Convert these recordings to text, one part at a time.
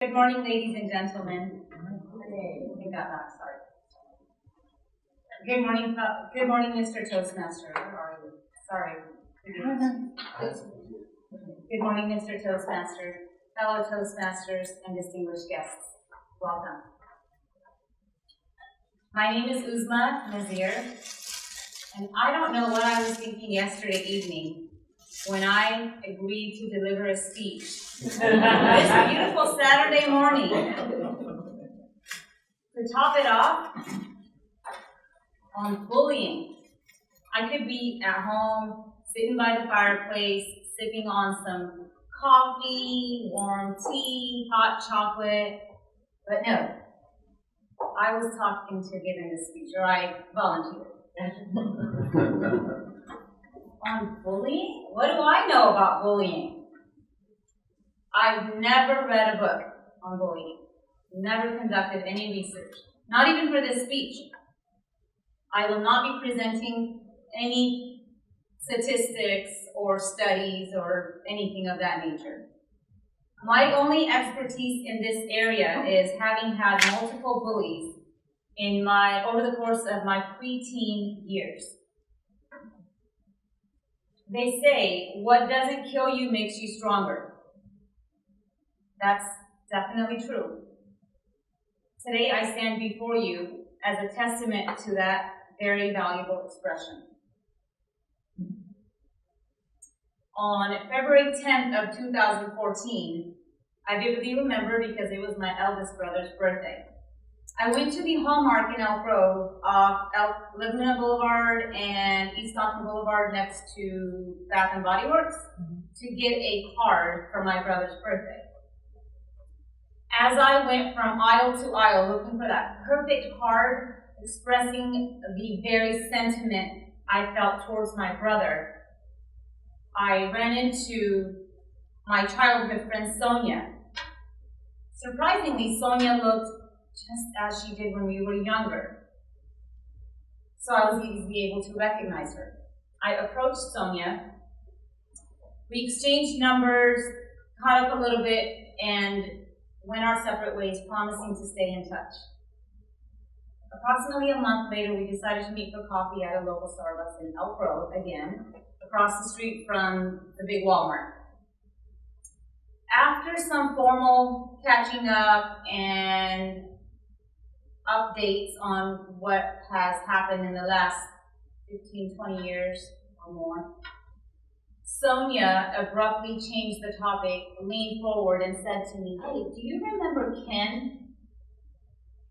Good morning, ladies and gentlemen. I got that, sorry. Good morning, Mr. Toastmaster. Where are you? Sorry. Good morning, Mr. Toastmaster, fellow Toastmasters, and distinguished guests. Welcome. My name is Uzma Nazir, and I don't know what I was thinking yesterday evening when I agreed to deliver a speech this beautiful Saturday morning. To top it off, on bullying. I could be at home, sitting by the fireplace, sipping on some coffee, warm tea, hot chocolate, but no. I was talking to giving the speech, or I volunteered. On bullying? What do I know about bullying? I've never read a book on bullying, never conducted any research, not even for this speech. I will not be presenting any statistics or studies or anything of that nature. My only expertise in this area is having had multiple bullies over the course of my preteen years. They say, what doesn't kill you makes you stronger. That's definitely true. Today I stand before you as a testament to that very valuable expression. On February 10th of 2014, I vividly remember because it was my eldest brother's birthday. I went to the Hallmark in Elk Grove off Laguna Boulevard and East Austin Boulevard next to Bath and Body Works to get a card for my brother's birthday. As I went from aisle to aisle looking for that perfect card expressing the very sentiment I felt towards my brother, I ran into my childhood friend Sonia. Surprisingly, Sonia looked just as she did when we were younger, so I was easily able to recognize her. I approached Sonia, we exchanged numbers, caught up a little bit, and went our separate ways, promising to stay in touch. Approximately a month later, we decided to meet for coffee at a local Starbucks in Elk Grove, again, across the street from the big Walmart. After some formal catching up and updates on what has happened in the last 15, 20 years or more, Sonia abruptly changed the topic, leaned forward, and said to me, "Hey, do you remember Ken?"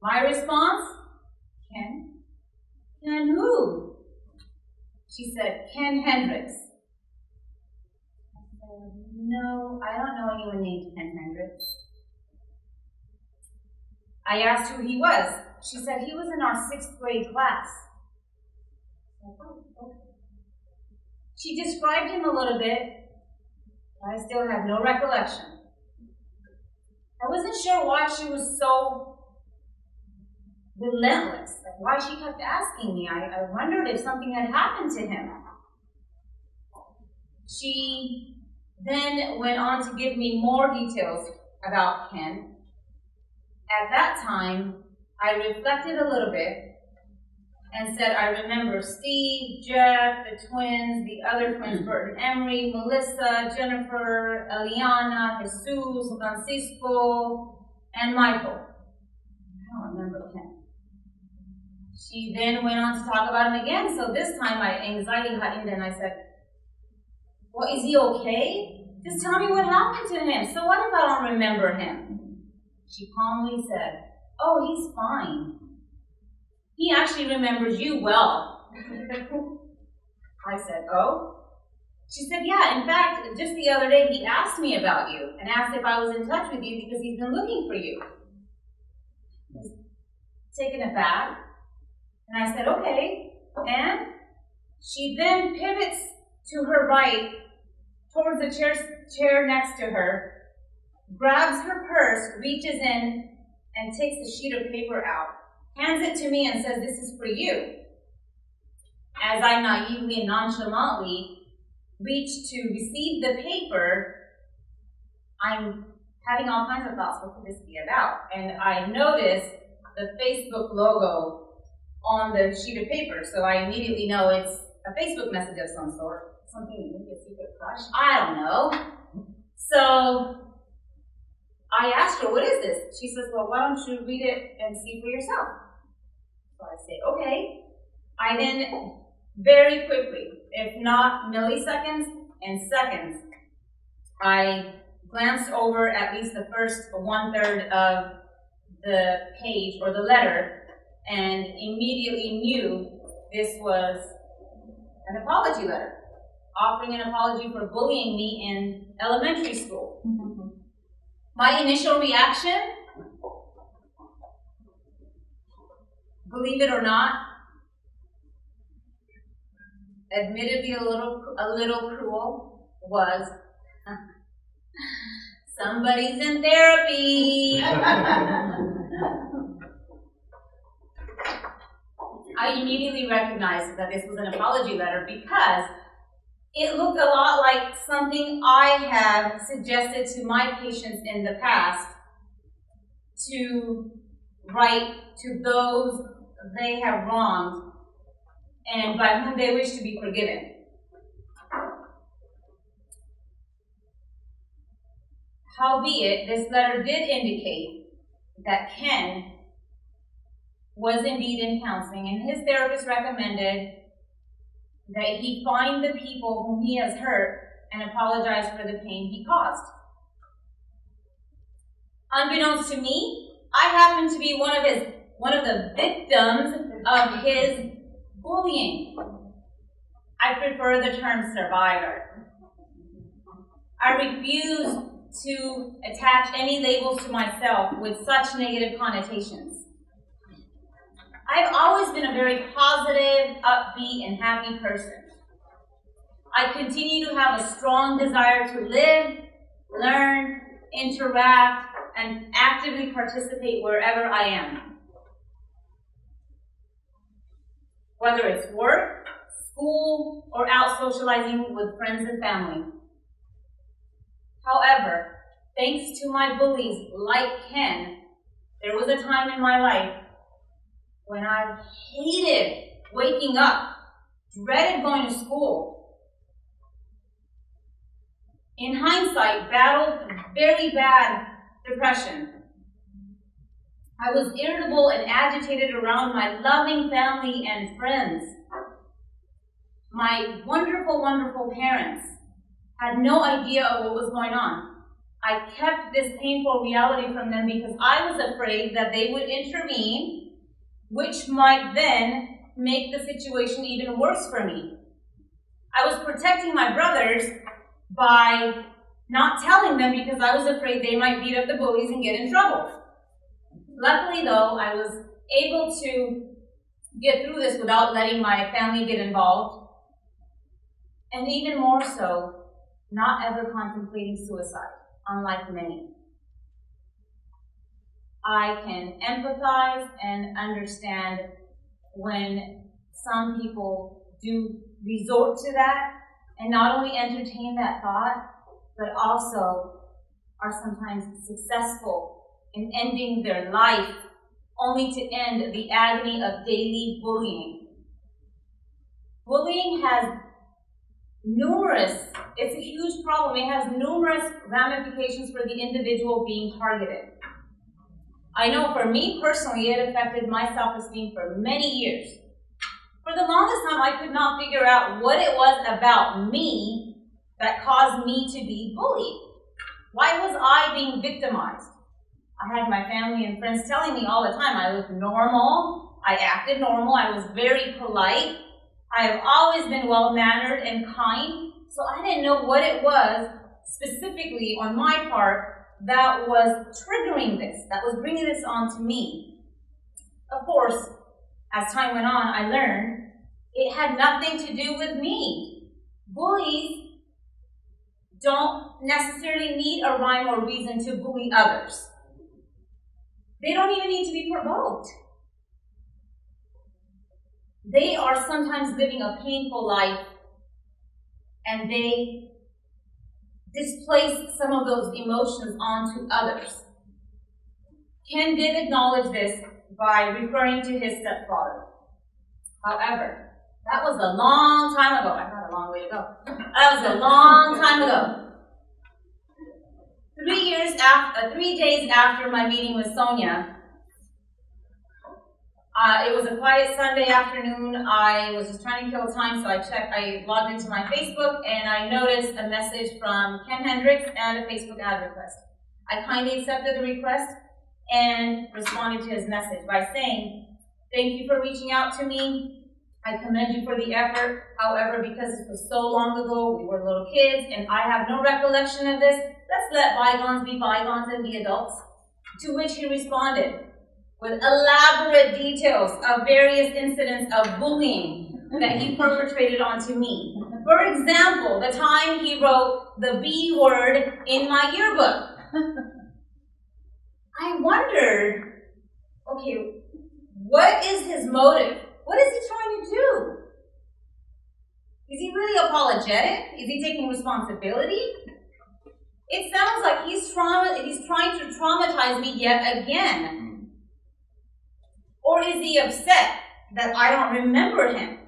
My response, "Ken? Ken who?" She said, "Ken Hendricks." I said, "No, I don't know anyone named Ken Hendricks." I asked who he was. She said he was in our 6th grade class. I said, "Oh, okay." She described him a little bit, but I still have no recollection. I wasn't sure why she was so relentless, like why she kept asking me. I wondered if something had happened to him. She then went on to give me more details about Ken. At that time, I reflected a little bit and said, "I remember Steve, Jeff, the twins, the other twins, Bert and Emery, Melissa, Jennifer, Eliana, Jesus, Francisco, and Michael." I don't remember Ken. She then went on to talk about him again, so this time my anxiety heightened and I said, "Well, is he okay? Just tell me what happened to him. So what if I don't remember him?" She calmly said, "Oh, he's fine. He actually remembers you well." I said, "Oh?" She said, "Yeah, in fact, just the other day he asked me about you and asked if I was in touch with you because he's been looking for you." I was taken aback, and I said, "Okay." And she then pivots to her right towards the chair next to her, grabs her purse, reaches in, and takes a sheet of paper out, hands it to me and says, "This is for you." As I naively and nonchalantly reach to receive the paper, I having all kinds of thoughts, what could this be about? And I noticed the Facebook logo on the sheet of paper, so I immediately know it's a Facebook message of some sort, something, maybe a secret crush, I don't know. So I asked her, what is this? She says, well, why don't you read it and see for yourself? So I say, okay. I then very quickly, if not milliseconds and seconds, I glanced over at least the first 1/3 of the page or the letter and immediately knew this was an apology letter, offering an apology for bullying me in elementary school. My initial reaction, believe it or not, admittedly a little cruel, was somebody's in therapy. I immediately recognized that this was an apology letter because it looked a lot like something I have suggested to my patients in the past to write to those they have wronged and by whom they wish to be forgiven. Howbeit, this letter did indicate that Ken was indeed in counseling, and his therapist recommended that he find the people whom he has hurt and apologize for the pain he caused. Unbeknownst to me, I happen to be one of the victims of his bullying. I prefer the term survivor. I refuse to attach any labels to myself with such negative connotations. I've always been a very positive, upbeat, and happy person. I continue to have a strong desire to live, learn, interact, and actively participate wherever I am. Whether it's work, school, or out socializing with friends and family. However, thanks to my bullies like Ken, there was a time in my life when I hated waking up, dreaded going to school. In hindsight, battled very bad depression. I was irritable and agitated around my loving family and friends. My wonderful, wonderful parents had no idea of what was going on. I kept this painful reality from them because I was afraid that they would intervene, which might then make the situation even worse for me. I was protecting my brothers by not telling them because I was afraid they might beat up the bullies and get in trouble. Luckily, though, I was able to get through this without letting my family get involved, and even more so, not ever contemplating suicide, unlike many. I can empathize and understand when some people do resort to that and not only entertain that thought, but also are sometimes successful in ending their life only to end the agony of daily bullying. Bullying has it's a huge problem. It has numerous ramifications for the individual being targeted. I know for me personally, it affected my self-esteem for many years. For the longest time, I could not figure out what it was about me that caused me to be bullied. Why was I being victimized? I had my family and friends telling me all the time I looked normal, I acted normal, I was very polite, I have always been well-mannered and kind, so I didn't know what it was specifically on my part that was triggering this, that was bringing this on to me. Of course, as time went on, I learned it had nothing to do with me. Bullies don't necessarily need a rhyme or reason to bully others. They don't even need to be provoked. They are sometimes living a painful life, and they displace some of those emotions onto others. Ken did acknowledge this by referring to his stepfather. However, that was a long time ago. I've got a long way to go. That was a long time ago. 3 days after my meeting with Sonia, it was a quiet Sunday afternoon. I was just trying to kill time, so I logged into my Facebook, and I noticed a message from Ken Hendricks and a Facebook ad request. I kindly accepted the request and responded to his message by saying, "Thank you for reaching out to me. I commend you for the effort. However, because this was so long ago, we were little kids, and I have no recollection of this, let's let bygones be bygones and be adults." To which he responded with elaborate details of various incidents of bullying that he perpetrated onto me. For example, the time he wrote the B word in my yearbook. I wondered, okay, what is his motive? What is he trying to do? Is he really apologetic? Is he taking responsibility? It sounds like he's trying to traumatize me yet again. Or is he upset that I don't remember him?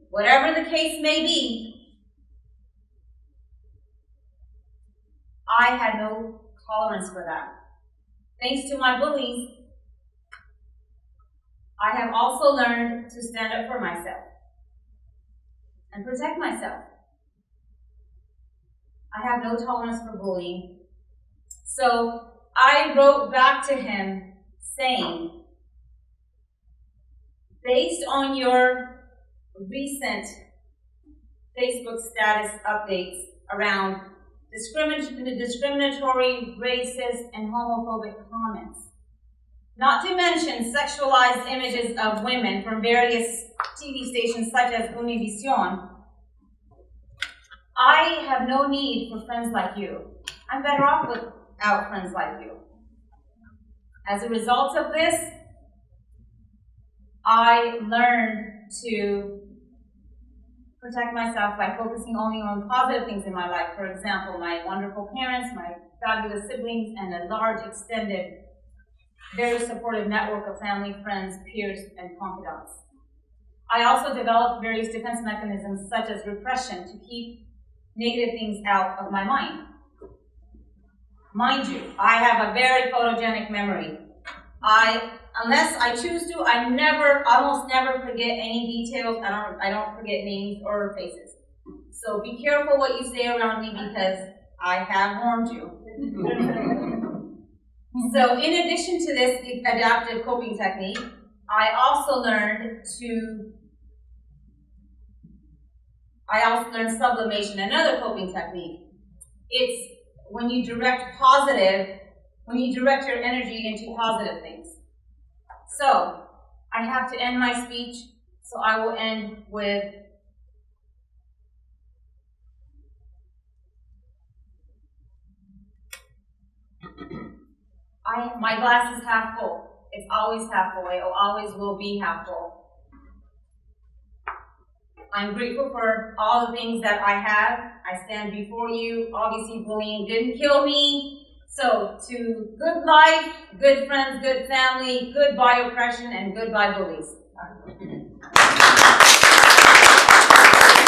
Whatever the case may be, I had no tolerance for that. Thanks to my bullies, I have also learned to stand up for myself and protect myself. I have no tolerance for bullying. So I wrote back to him saying, based on your recent Facebook status updates around discriminatory, racist, and homophobic comments, not to mention sexualized images of women from various TV stations such as Univision, I have no need for friends like you. I'm better off without friends like you. As a result of this, I learned to protect myself by focusing only on positive things in my life. For example, my wonderful parents, my fabulous siblings, and a large, extended, very supportive network of family, friends, peers, and confidants. I also developed various defense mechanisms such as repression to keep negative things out of my mind. Mind you, I have a very photogenic memory. Unless I choose to, I almost never forget any details. I don't forget names or faces. So be careful what you say around me because I have warned you. So in addition to this adaptive coping technique, I also learned sublimation, another coping technique. It's when you direct your energy into positive things. So, I have to end my speech, so I will end with my glass is half full. It's always half full. It always will be half full. I'm grateful for all the things that I have. I stand before you. Obviously, bullying didn't kill me. So, to good life, good friends, good family, goodbye oppression, and goodbye bullies.